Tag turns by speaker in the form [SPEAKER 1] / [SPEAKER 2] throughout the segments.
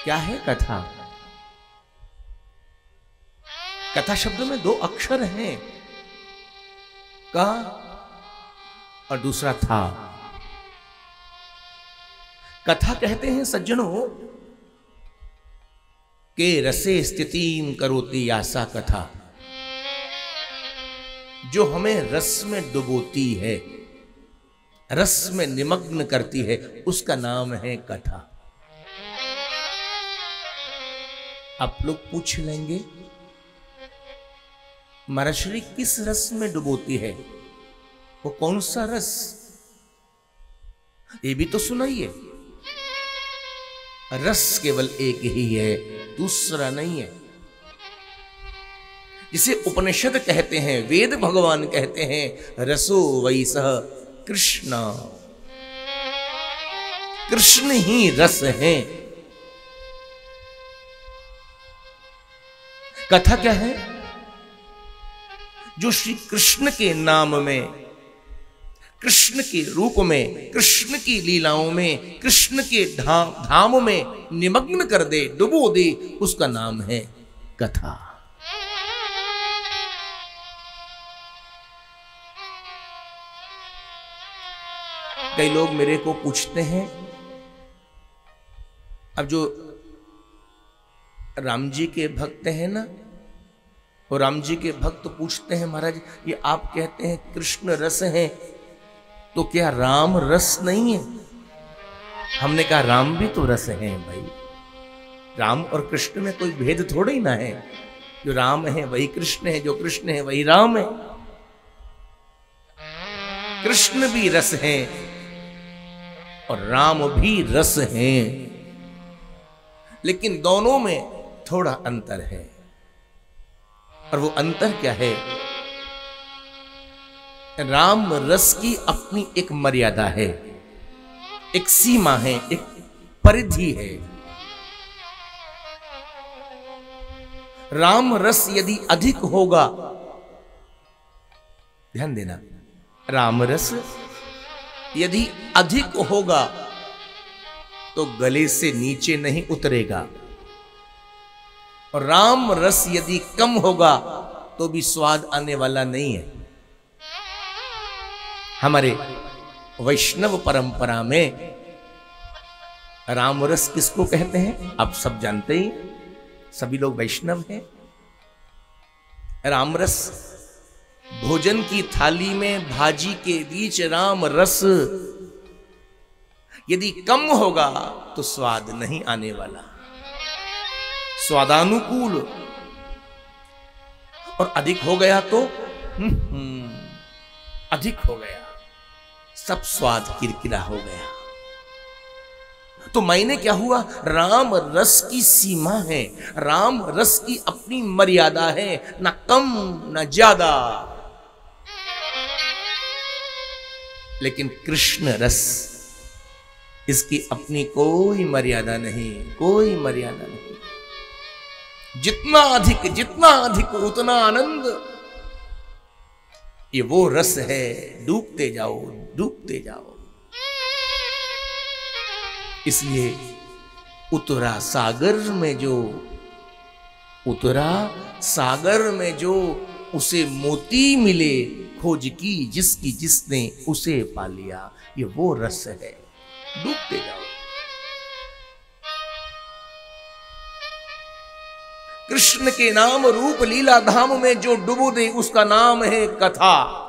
[SPEAKER 1] क्या है कथा? कथा शब्द में दो अक्षर हैं, का और दूसरा था। कथा कहते हैं सज्जनों के रसे स्थितिम करोति यासा कथा, जो हमें रस में डुबोती है, रस में निमग्न करती है, उसका नाम है कथा। आप लोग पूछ लेंगे महाराज किस रस में डुबोती है, वो कौन सा रस, ये भी तो सुनाइए। रस केवल एक ही है, दूसरा नहीं है। जिसे उपनिषद कहते हैं, वेद भगवान कहते हैं, रसो वैसह कृष्ण, कृष्ण ही रस है। कथा क्या है? जो श्री कृष्ण के नाम में, कृष्ण के रूप में, कृष्ण की लीलाओं में, कृष्ण के धाम में निमग्न कर दे, डुबो दे, उसका नाम है कथा। कई लोग मेरे को पूछते हैं, अब जो राम जी के भक्त हैं ना, वो राम जी के भक्त पूछते हैं महाराज ये आप कहते हैं कृष्ण रस है, तो क्या राम रस नहीं है? हमने कहा राम भी तो रस है भाई, राम और कृष्ण में कोई भेद थोड़ा ही ना है। जो राम है वही कृष्ण है, जो कृष्ण है वही राम है। कृष्ण भी रस है और राम भी रस है, लेकिन दोनों में थोड़ा अंतर है। और वो अंतर क्या है? राम रस की अपनी एक मर्यादा है, एक सीमा है, एक परिधि है। राम रस यदि अधिक होगा, ध्यान देना, राम रस यदि अधिक होगा तो गले से नीचे नहीं उतरेगा, और राम रस यदि कम होगा तो भी स्वाद आने वाला नहीं है। हमारे वैष्णव परंपरा में राम रस किसको कहते हैं आप सब जानते ही, सभी लोग वैष्णव हैं। राम रस भोजन की थाली में भाजी के बीच राम रस यदि कम होगा तो स्वाद नहीं आने वाला, स्वादानुकूल। और अधिक हो गया तो अधिक हो गया, सब स्वाद किरकिरा हो गया। तो मैंने क्या हुआ, राम रस की सीमा है, राम रस की अपनी मर्यादा है, ना कम ना ज्यादा। लेकिन कृष्ण रस, इसकी अपनी कोई मर्यादा नहीं, कोई मर्यादा नहीं। जितना अधिक उतना आनंद। ये वो रस है, डूबते जाओ डूबते जाओ। इसलिए उतरा सागर में जो, उतरा सागर में जो, उसे मोती मिले, खोज की जिसकी जिसने उसे पा लिया। ये वो रस है, डूबते जाओ। कृष्ण के नाम रूप लीला धाम में जो डुबो दे, उसका नाम है कथा।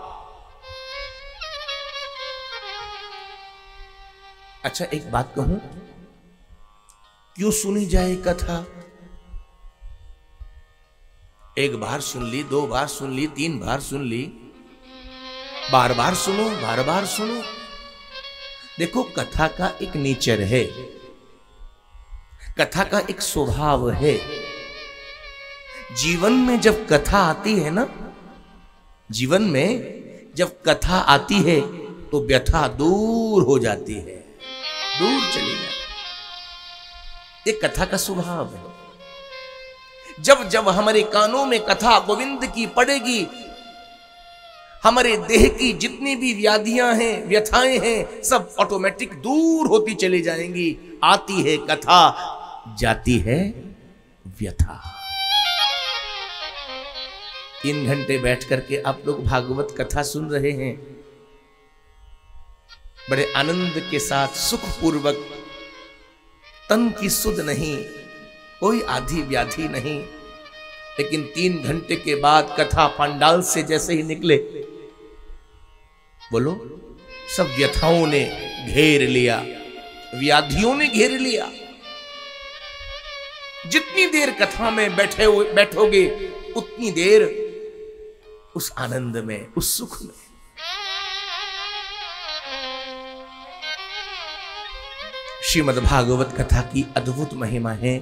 [SPEAKER 1] अच्छा एक बात कहूं, क्यों सुनी जाए कथा? एक बार सुन ली, दो बार सुन ली, तीन बार सुन ली, बार बार सुनो, बार बार सुनो। देखो कथा का एक नेचर है, कथा का एक स्वभाव है। जीवन में जब कथा आती है ना, जीवन में जब कथा आती है तो व्यथा दूर हो जाती है, दूर चली जाती है। ये कथा का स्वभाव है। जब जब हमारे कानों में कथा गोविंद की पड़ेगी, हमारे देह की जितनी भी व्याधियां हैं, व्यथाएं हैं, सब ऑटोमेटिक दूर होती चली जाएंगी। आती है कथा, जाती है व्यथा। 3 घंटे बैठ करके आप लोग भागवत कथा सुन रहे हैं, बड़े आनंद के साथ सुखपूर्वक, तन की सुध नहीं, कोई आधी व्याधि नहीं। लेकिन 3 घंटे के बाद कथा पंडाल से जैसे ही निकले, बोलो, सब व्यथाओं ने घेर लिया, व्याधियों ने घेर लिया। जितनी देर कथा में बैठोगे उतनी देर उस आनंद में, उस सुख में। श्रीमद् भागवत कथा की अद्भुत महिमा है।